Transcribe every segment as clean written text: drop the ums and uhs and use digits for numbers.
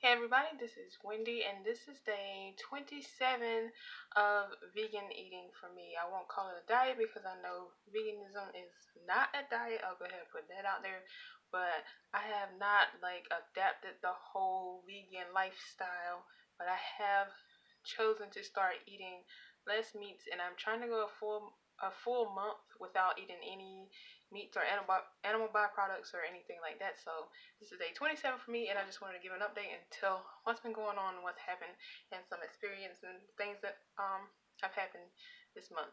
Hey everybody, this is Wendy, and this is day 27 of vegan eating for me. I won't call it a diet because I know veganism is not a diet. I'll go ahead and put that out there. But I have not adapted the whole vegan lifestyle, but I have chosen to start eating less meats, and I'm trying to go a full month without eating any meats or animal byproducts or anything like that. So this is day 27 for me, and I just wanted to give an update and tell what's been going on, what's happened, and some experience and things that have happened this month.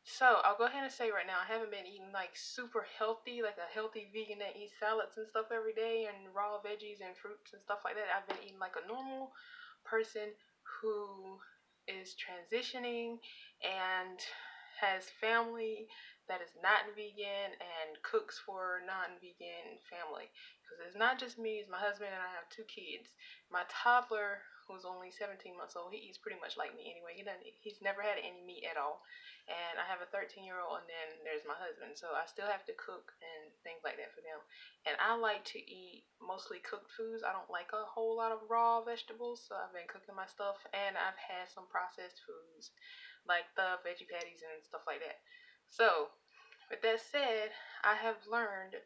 So I'll go ahead and say right now, I haven't been eating like super healthy, like a healthy vegan that eats salads and stuff every day and raw veggies and fruits and stuff like that. I've been eating like a normal person who is transitioning and has family that is not vegan and cooks for non-vegan family, because it's not just me, it's my husband, and I have two kids. My toddler, who's only 17 months old, he eats pretty much like me anyway. He's never had any meat at all. And I have a 13-year-old, and then there's my husband, so I still have to cook and things like that for them. And I like to eat mostly cooked foods. I don't like a whole lot of raw vegetables, so I've been cooking my stuff, and I've had some processed foods like the veggie patties and stuff like that. So, with that said, I have learned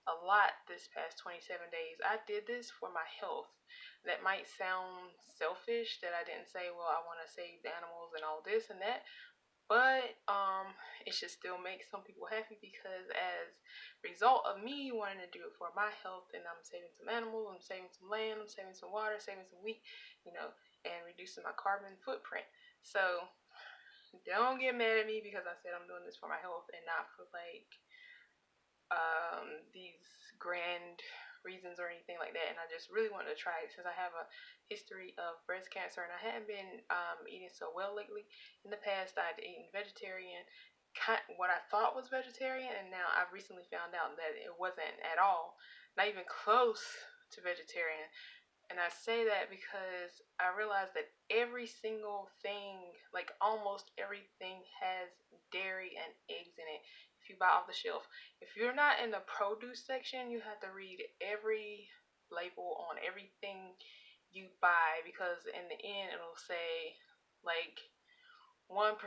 a lot this past 27 days. I did this for my health. That might sound selfish that I didn't say, well, I want to save the animals and all this and that, but it should still make some people happy, because as a result of me wanting to do it for my health, and I'm saving some animals, I'm saving some land, I'm saving some water, saving some wheat, and reducing my carbon footprint. So don't get mad at me because I said I'm doing this for my health and not for these grand reasons or anything like that. And I just really wanted to try it since I have a history of breast cancer, and I hadn't been eating so well lately. In the past, I'd eaten vegetarian, what I thought was vegetarian, and now I've recently found out that it wasn't at all, not even close to vegetarian. And I say that because I realized that every single thing, like almost everything, has dairy and eggs in it. If you buy off the shelf, if you're not in the produce section, you have to read every label on everything you buy, because in the end it'll say like 1%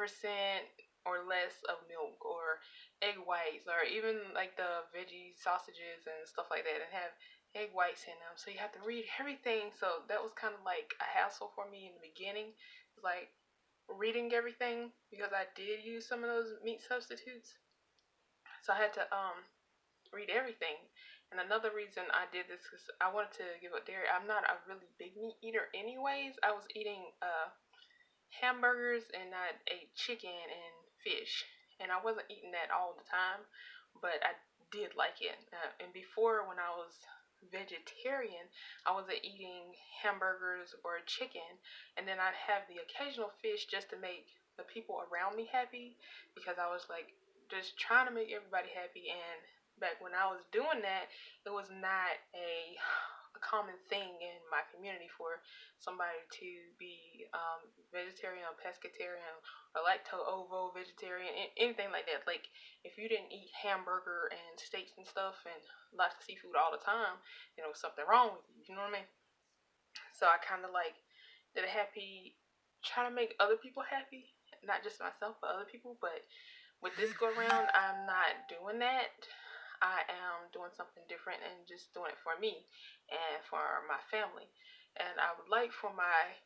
or less of milk, or egg whites, or even like the veggie sausages and stuff like that, and have egg whites in them. So you have to read everything. So that was kind of like a hassle for me in the beginning. It was like reading everything, because I did use some of those meat substitutes. So I had to read everything. And another reason I did this is I wanted to give up dairy. I'm not a really big meat eater anyways. I was eating hamburgers, and I ate chicken and fish. And I wasn't eating that all the time, but I did like it. And before, when I was vegetarian, I wasn't eating hamburgers or chicken, and then I'd have the occasional fish just to make the people around me happy, because I was like just trying to make everybody happy. And back when I was doing that, it was not a common thing in my community for somebody to be vegetarian or pescatarian or lacto-ovo vegetarian, anything like that. Like, if you didn't eat hamburger and steaks and stuff and lots of seafood all the time, something wrong with you. You know what I mean? So I kind of like did a happy, trying to make other people happy, not just myself, but other people. But with this go around, I'm not doing that. I am doing something different and just doing it for me and for my family. And I would like for my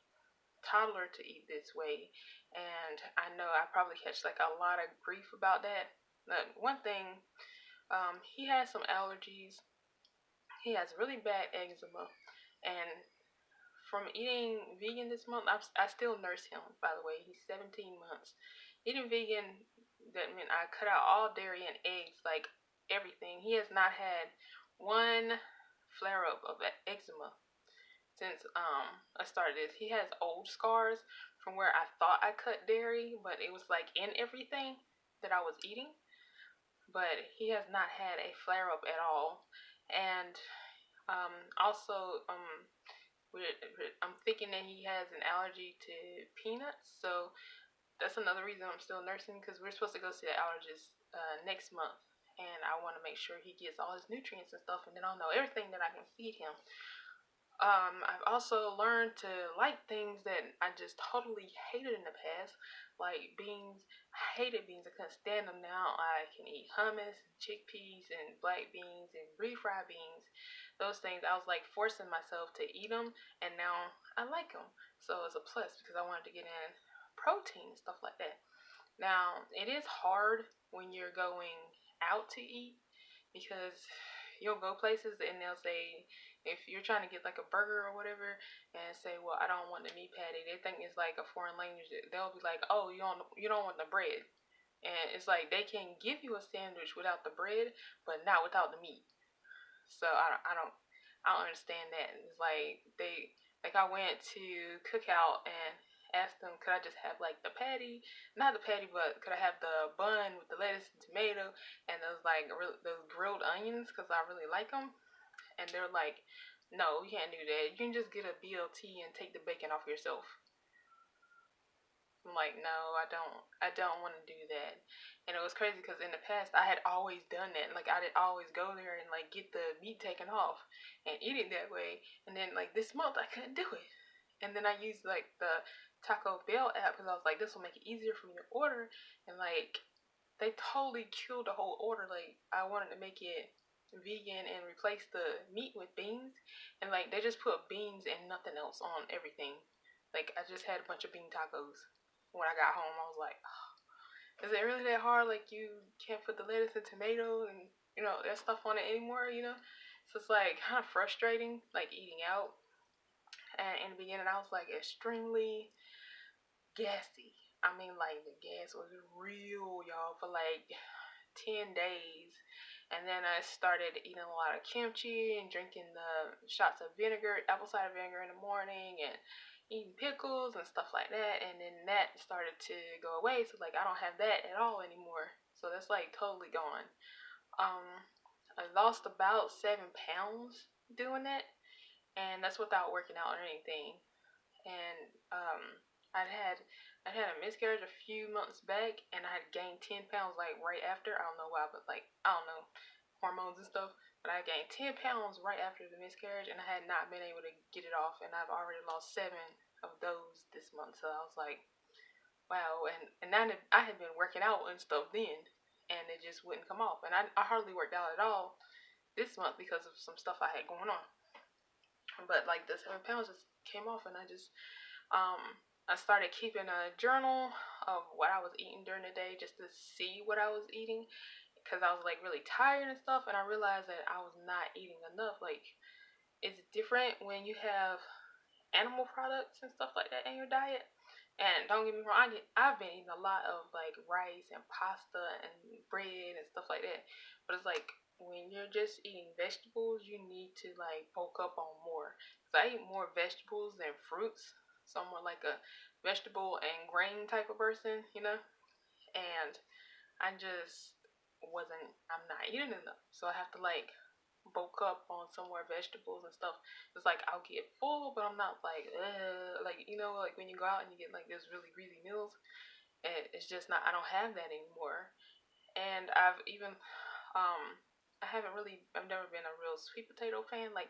toddler to eat this way. And I know I probably catch like a lot of grief about that. But one thing, he has some allergies. He has really bad eczema. And from eating vegan this month, I still nurse him, by the way. He's 17 months. Eating vegan, that meant I cut out all dairy and eggs, like everything. He has not had one flare up of eczema since I started this. He has old scars from where I thought I cut dairy, but it was like in everything that I was eating. But he has not had a flare up at all. And also, I'm thinking that he has an allergy to peanuts. So that's another reason I'm still nursing, because we're supposed to go see the allergist next month. And I want to make sure he gets all his nutrients and stuff, and then I'll know everything that I can feed him. I've also learned to like things that I just totally hated in the past, like beans. I hated beans. I couldn't stand them. Now I can eat hummus, and chickpeas, and black beans, and refried beans. Those things, I was like forcing myself to eat them, and now I like them. So it's a plus because I wanted to get in protein and stuff like that. Now, it is hard when you're going out to eat because you'll go places and they'll say, if you're trying to get like a burger or whatever, and say, well, I don't want the meat patty, they think it's like a foreign language. They'll be like, oh, you don't want the bread, and it's like they can give you a sandwich without the bread, but not without the meat. So I don't understand that. It's like I went to Cookout and asked them, could I just have like the patty, not the patty, but could I have the bun with the lettuce and tomato and those like those grilled onions because I really like them. And they're like, no, you can't do that. You can just get a BLT and take the bacon off yourself. I'm like, no, I don't want to do that. And it was crazy because in the past I had always done that. Like I did always go there and like get the meat taken off and eat it that way. And then like this month I couldn't do it. And then I used like the Taco Bell app because I was like, this will make it easier for me to order. And like they totally killed the whole order. Like I wanted to make it vegan and replace the meat with beans, and like they just put beans and nothing else on everything. Like I just had a bunch of bean tacos. When I got home, I was like, oh, is it really that hard? Like you can't put the lettuce and tomato and that stuff on it anymore. So it's like kind of frustrating, like eating out. And in the beginning, I was like extremely gassy. I mean, like the gas was real, y'all, for like 10 days. And then I started eating a lot of kimchi and drinking the shots of vinegar, apple cider vinegar in the morning, and eating pickles and stuff like that. And then that started to go away. So, like, I don't have that at all anymore. So, that's like totally gone. Um, I lost about 7 pounds doing that. And that's without working out or anything. And I'd had I had a miscarriage a few months back, and I had gained 10 pounds like right after. I don't know why, but like I don't know, hormones and stuff. But I gained 10 pounds right after the miscarriage, and I had not been able to get it off. And I've already lost 7 of those this month. So I was like, wow. And I had been working out and stuff then, and it just wouldn't come off. And I hardly worked out at all this month because of some stuff I had going on. But like the 7 pounds just came off, and um, I started keeping a journal of what I was eating during the day just to see what I was eating because I was like really tired and stuff, and I realized that I was not eating enough. Like it's different when you have animal products and stuff like that in your diet. And don't get me wrong, I've been eating a lot of like rice and pasta and bread and stuff like that. But it's like when you're just eating vegetables, you need to like bulk up on more. Cause I eat more vegetables than fruits, so I'm more like a vegetable and grain type of person. And I just wasn't. I'm not eating enough, so I have to like bulk up on some more vegetables and stuff. It's like I'll get full, but I'm not like like when you go out and you get like those really greasy meals. And it's just not. I don't have that anymore. And I've even I haven't really. I've never been a real sweet potato fan. Like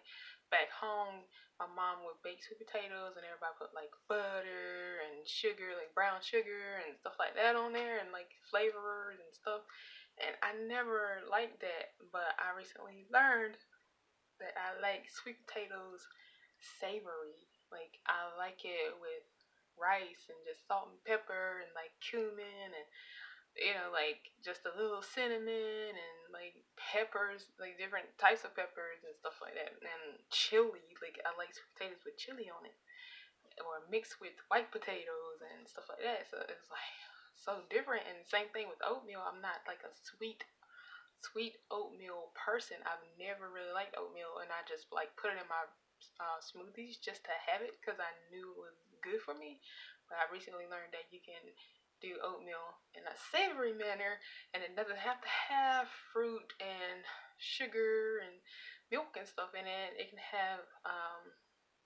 back home, my mom would bake sweet potatoes, and everybody put like butter and sugar, like brown sugar and stuff like that on there, and like flavorers and stuff. And I never liked that, but I recently learned that I like sweet potatoes savory. Like I like it with rice and just salt and pepper and like cumin and like just a little cinnamon and like peppers, like different types of peppers and stuff like that. And chili, like I like sweet potatoes with chili on it. Or mixed with white potatoes and stuff like that. So it's like so different. And same thing with oatmeal. I'm not like a sweet oatmeal person. I've never really liked oatmeal, and I just like put it in my smoothies just to have it because I knew it was good for me. But I recently learned that you can do oatmeal in a savory manner, and it doesn't have to have fruit and sugar and milk and stuff in it. It can have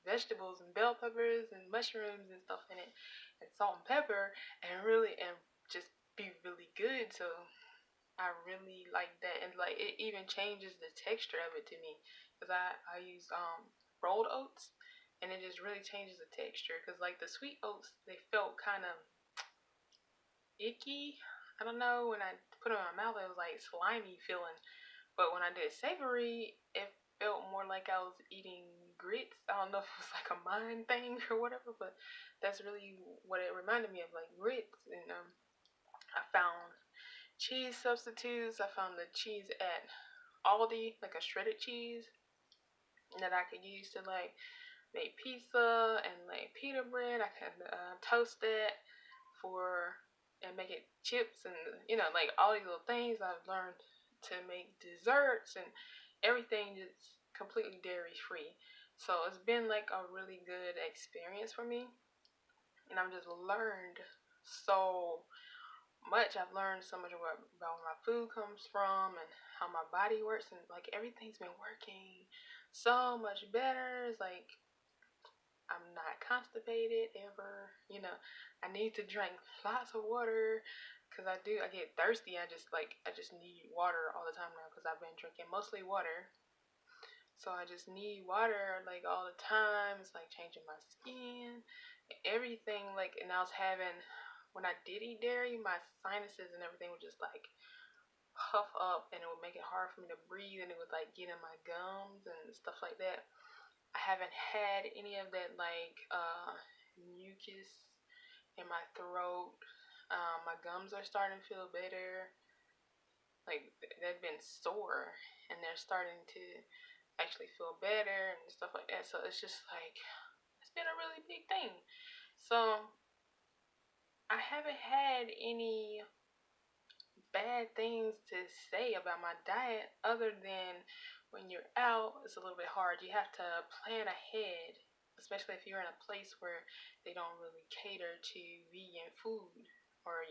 vegetables and bell peppers and mushrooms and stuff in it, and salt and pepper, and just be really good. So I really like that, and like it even changes the texture of it to me, because I use rolled oats, and it just really changes the texture. Cause like the sweet oats, they felt kind of icky. I don't know. When I put it in my mouth, it was like slimy feeling. But when I did savory, it felt more like I was eating grits. I don't know if it was like a mind thing or whatever, but that's really what it reminded me of, like grits. And I found cheese substitutes. I found the cheese at Aldi, like a shredded cheese that I could use to like make pizza and like pita bread. I could toast it for and make it chips and like all these little things. I've learned to make desserts and everything just completely dairy free. So it's been like a really good experience for me, and I've just learned so much. I've learned so much about where my food comes from and how my body works, and like everything's been working so much better. It's like I'm not constipated ever. I need to drink lots of water because I get thirsty. I just need water all the time now because I've been drinking mostly water. So I just need water like all the time. It's like changing my skin, everything. Like, and I was having, when I did eat dairy, my sinuses and everything would just like puff up and it would make it hard for me to breathe and it would like get in my gums and stuff like that. I haven't had any of that like mucus in my throat. My gums are starting to feel better. Like they've been sore and they're starting to actually feel better and stuff like that. So it's just like it's been a really big thing. So I haven't had any bad things to say about my diet other than when you're out, it's a little bit hard. You have to plan ahead, especially if you're in a place where they don't really cater to vegan food or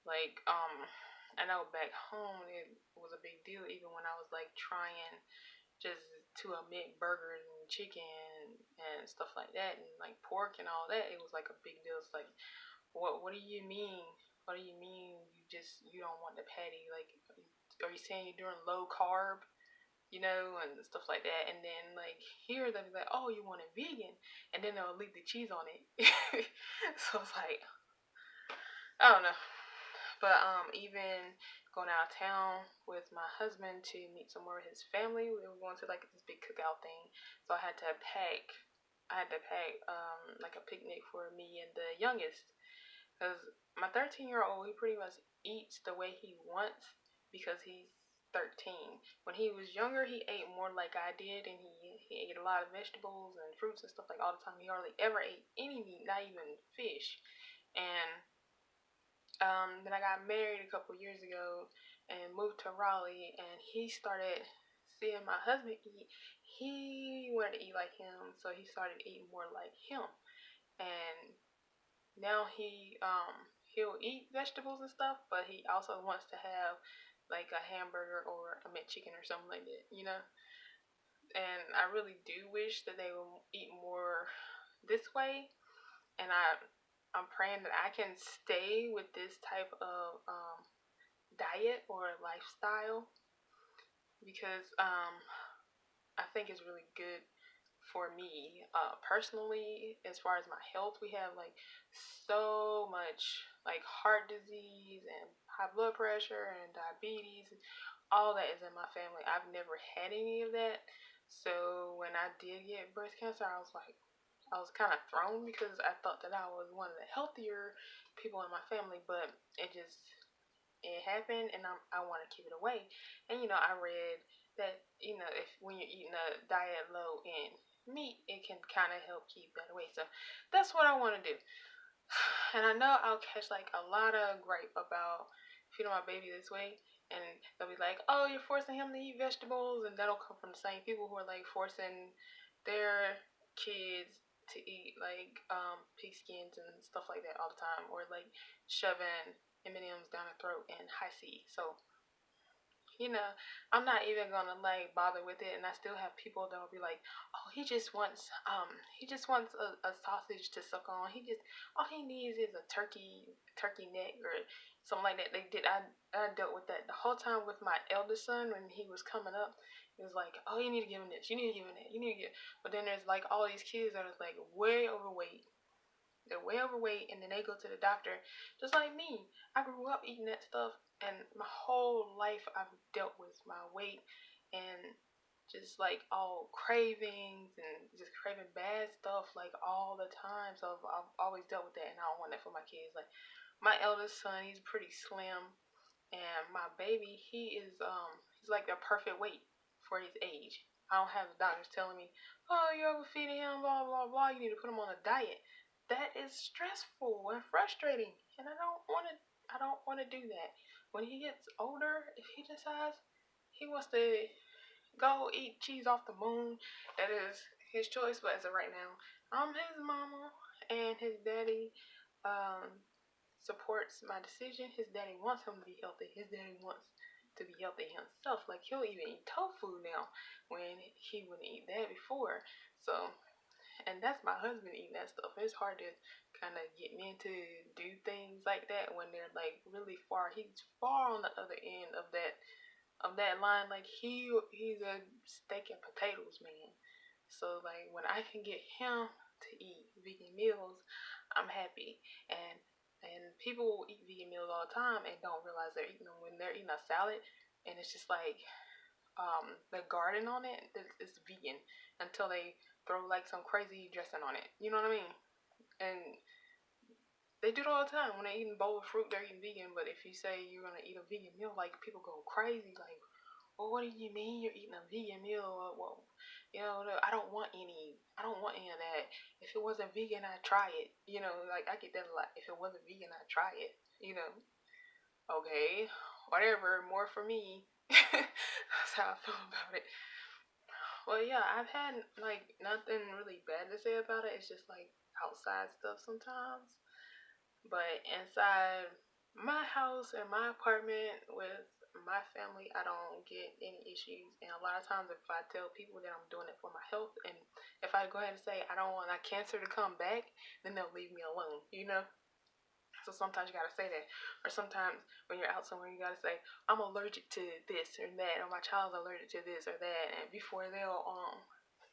like I know back home it was a big deal even when I was like trying just to omit burgers and chicken and stuff like that and like pork and all that. It was like a big deal. It's like what do you mean? What do you mean you don't want the patty? Like, are you saying you're doing low carb? And stuff like that. And then like here they'll be like, oh, you want it vegan, and then they'll leave the cheese on it. So it's like I don't know. But even going out of town with my husband to meet some more of his family, we were going to like this big cookout thing. So I had to pack like a picnic for me and the youngest. Because my 13-year-old, he pretty much eats the way he wants because he's 13. When he was younger, he ate more like I did, and he ate a lot of vegetables and fruits and stuff like all the time. He hardly ever ate any meat, not even fish. And then I got married a couple years ago and moved to Raleigh, and he started seeing my husband eat. He wanted to eat like him, so he started eating more like him. And now he'll eat vegetables and stuff, but he also wants to have like a hamburger or a McChicken or something like that. And I really do wish that they will eat more this way, and I'm praying that I can stay with this type of diet or lifestyle because I think it's really good for me personally. As far as my health, we have like so much like heart disease and high blood pressure and diabetes. All that is in my family. I've never had any of that. So when I did get breast cancer, I was kind of thrown because I thought that I was one of the healthier people in my family, but it happened, and I want to keep it away. And I read that if when you're eating a diet low in meat, it can kind of help keep that away. So that's what I want to do. And I know I'll catch like a lot of gripe about feeding my baby this way, and they'll be like, "Oh, you're forcing him to eat vegetables," and that'll come from the same people who are like forcing their kids to eat like pig skins and stuff like that all the time, or like shoving M&Ms down their throat and high C. So you know, I'm not even gonna like bother with it, and I still have people that'll be like, "Oh, he just wants a sausage to suck on. All he needs is a turkey neck or something like that." I dealt with that the whole time with my eldest son when he was coming up. It's like, oh, you need to give him this, you need to give him that, you need to give. But then there's like all these kids that are like way overweight. They're way overweight, and then they go to the doctor, just like me. I grew up eating that stuff, and my whole life I've dealt with my weight and just like all cravings and just craving bad stuff like all the time. So I've always dealt with that, and I don't want that for my kids. Like my eldest son, he's pretty slim, and my baby, he's like the perfect weight for his age. I don't have the doctors telling me, oh, you're overfeeding him, blah blah blah. You need to put him on a diet. That is stressful and frustrating, and I don't want to. I don't want to do that. When he gets older, if he decides he wants to go eat cheese off the moon, that is his choice. But as of right now, I'm his mama, and his daddy supports my decision. His daddy wants him to be healthy. His daddy wants to be healthy himself. Like he'll even eat tofu now when he wouldn't eat that before. So, and that's my husband eating that stuff. It's hard to kind of get men to do things like that when they're like really far. He's far on the other end of that line. Like he's a steak and potatoes man. So like when I can get him to eat vegan meals, I'm happy. And people eat vegan meals all the time and don't realize they're eating them when they're eating a salad, and it's just like the garden on it is vegan until they throw like some crazy dressing on it. You know what I mean? And they do it all the time. When they eat a bowl of fruit, they're eating vegan. But if you say you're gonna eat a vegan meal, like people go crazy. Like, well, what do you mean you're eating a vegan meal? Well, you know, I don't want any. I don't want any of that. If it wasn't vegan, I'd try it. You know, like I get that a lot. If it wasn't vegan, I'd try it. You know, okay, whatever. More for me. That's how I feel about it. Well, yeah, I've had like nothing really bad to say about it. It's just like outside stuff sometimes. But inside my house and my apartment with my family, I don't get any issues. And a lot of times, if I tell people that I'm doing it for my health, and if I go ahead and say I don't want my cancer to come back, then they'll leave me alone, you know? So sometimes you gotta say that. Or sometimes when you're out somewhere, you gotta say, I'm allergic to this or that, or my child's allergic to this or that. And before they'll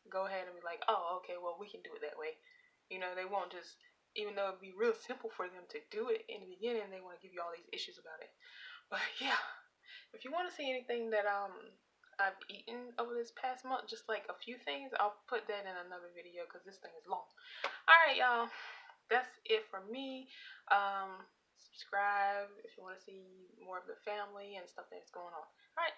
go ahead and be like, oh, okay, well, we can do it that way. You know, they won't just, even though it'd be real simple for them to do it in the beginning, they want to give you all these issues about it. But yeah, if you want to see anything that I've eaten over this past month, just like a few things, I'll put that in another video because this thing is long. All right, y'all, that's it for me. Subscribe if you want to see more of the family and stuff that's going on. All right.